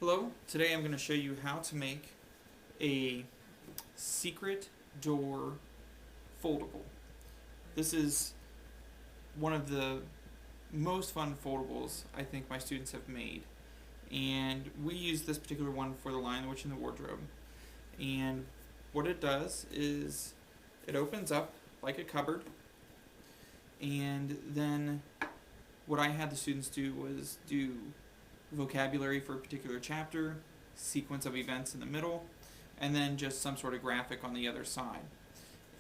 Hello, today I'm going to show you how to make a secret door foldable. This is one of the most fun foldables I think my students have made, and we use this particular one for the Lion, the Witch, and the Wardrobe. And what it does is it opens up like a cupboard, and then what I had the students do was do vocabulary for a particular chapter, sequence of events in the middle, and then just some sort of graphic on the other side.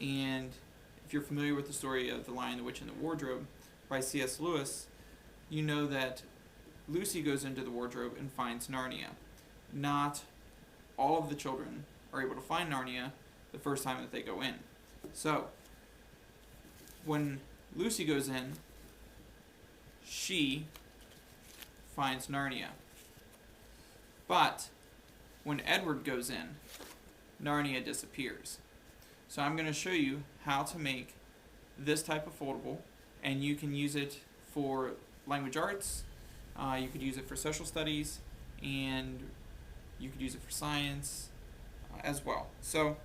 And if you're familiar with the story of The Lion, the Witch, and the Wardrobe by C.S. Lewis, you know that Lucy goes into the wardrobe and finds Narnia. Not all of the children are able to find Narnia the first time that they go in. So, when Lucy goes in, she finds Narnia. But when Edward goes in, Narnia disappears. So I'm going to show you how to make this type of foldable, and you can use it for language arts, you could use it for social studies, and you could use it for science as well. So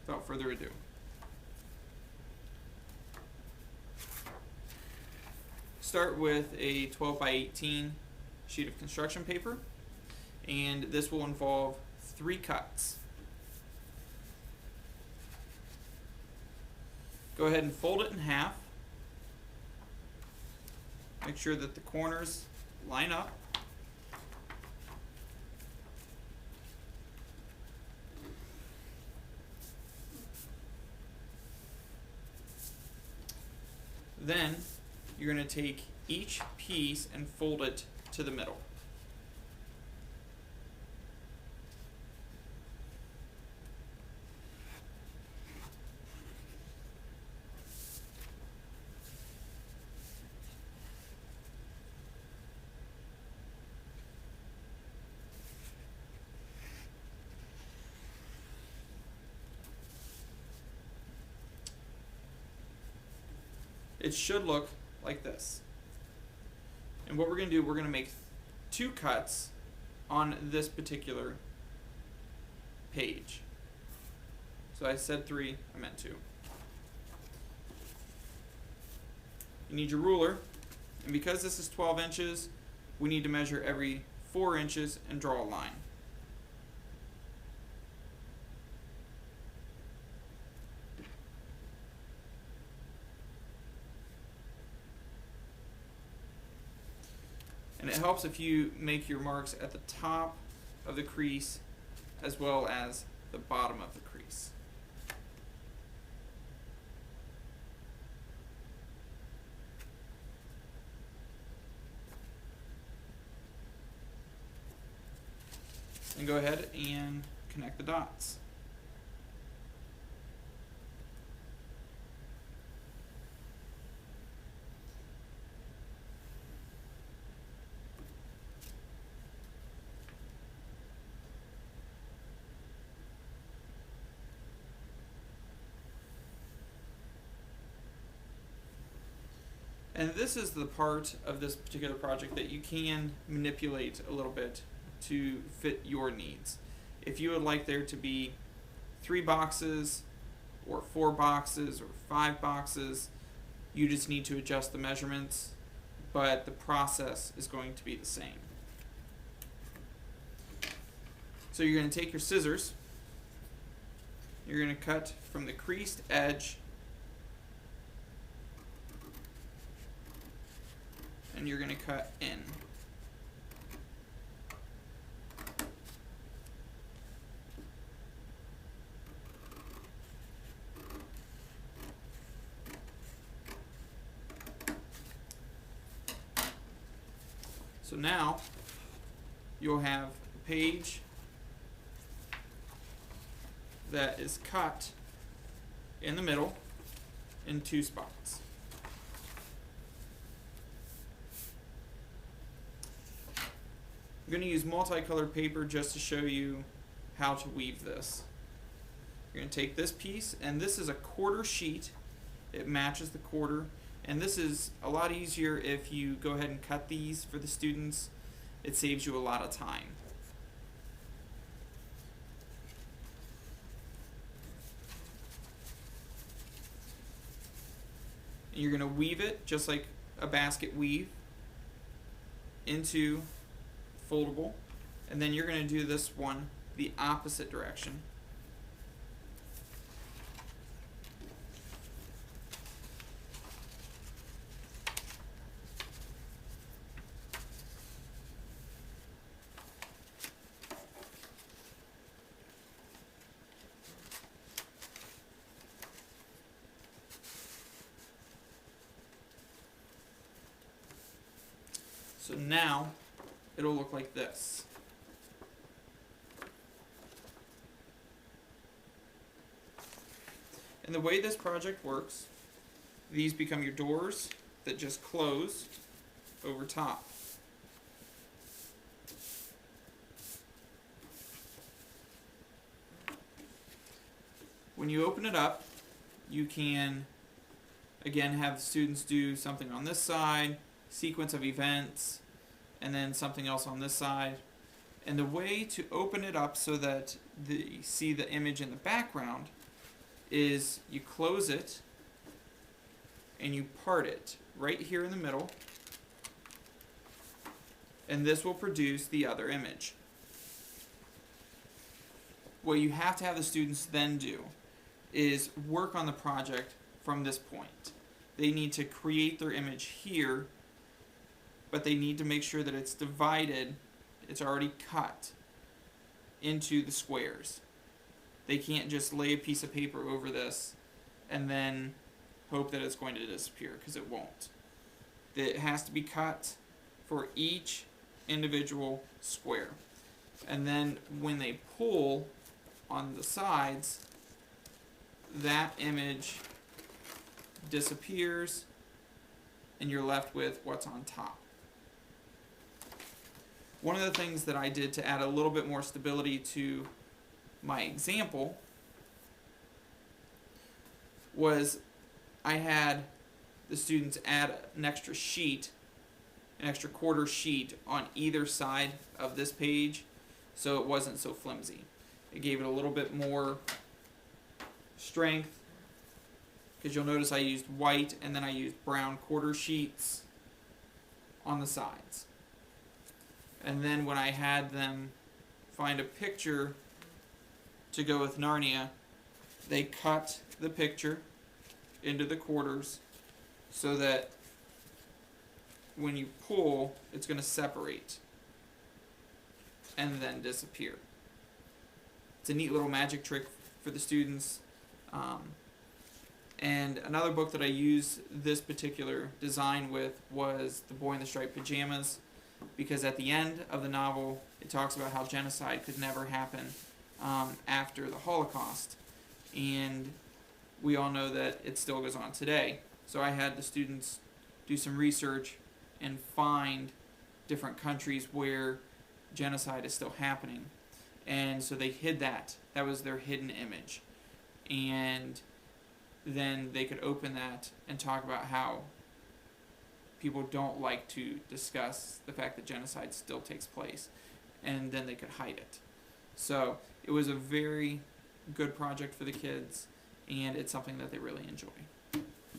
without further ado, start with a 12 by 18 sheet of construction paper, and this will involve 3 cuts. Go ahead and fold it in half. Make sure that the corners line up. Then you're going to take each piece and fold it to the middle. It should look like this. And what we're going to do, we're going to make 2 cuts on this particular page. So I said 3, I meant 2. You need your ruler, and because this is 12 inches, we need to measure every 4 inches and draw a line. And it helps if you make your marks at the top of the crease as well as the bottom of the crease. And go ahead and connect the dots. And this is the part of this particular project that you can manipulate a little bit to fit your needs. If you would like there to be 3 boxes or 4 boxes or 5 boxes, you just need to adjust the measurements, but the process is going to be the same. So you're going to take your scissors, you're going to cut from the creased edge, and you're going to cut in. So now you'll have a page that is cut in the middle in 2 spots. I'm going to use multicolored paper just to show you how to weave this. You're going to take this piece, and this is a 1/4 sheet. It matches the 1/4, And this is a lot easier if you go ahead and cut these for the students. It saves you a lot of time. And you're going to weave it just like a basket weave into foldable. And then you're going to do this one the opposite direction. So now it'll look like this. And the way this project works, these become your doors that just close over top. When you open it up, you can again have the students do something on this side, sequence of events, and then something else on this side. And the way to open it up so that you see the image in the background is you close it and you part it right here in the middle, and this will produce the other image. What you have to have the students then do is work on the project from this point. They need to create their image here, but they need to make sure that it's divided, it's already cut into the squares. They can't just lay a piece of paper over this and then hope that it's going to disappear, because it won't. It has to be cut for each individual square. And then when they pull on the sides, that image disappears and you're left with what's on top. One of the things that I did to add a little bit more stability to my example was I had the students add an extra sheet, an extra quarter sheet on either side of this page, so it wasn't so flimsy. It gave it a little bit more strength, because you'll notice I used white and then I used brown quarter sheets on the sides. And then when I had them find a picture to go with Narnia, they cut the picture into the quarters so that when you pull, it's going to separate and then disappear. It's a neat little magic trick for the students. And another book that I used this particular design with was The Boy in the Striped Pajamas, because at the end of the novel it talks about how genocide could never happen after the Holocaust, and we all know that it still goes on today. So I had the students do some research and find different countries where genocide is still happening, and so they hid that. That was their hidden image, and then they could open that and talk about how people don't like to discuss the fact that genocide still takes place, and then they could hide it. So it was a very good project for the kids, and it's something that they really enjoy.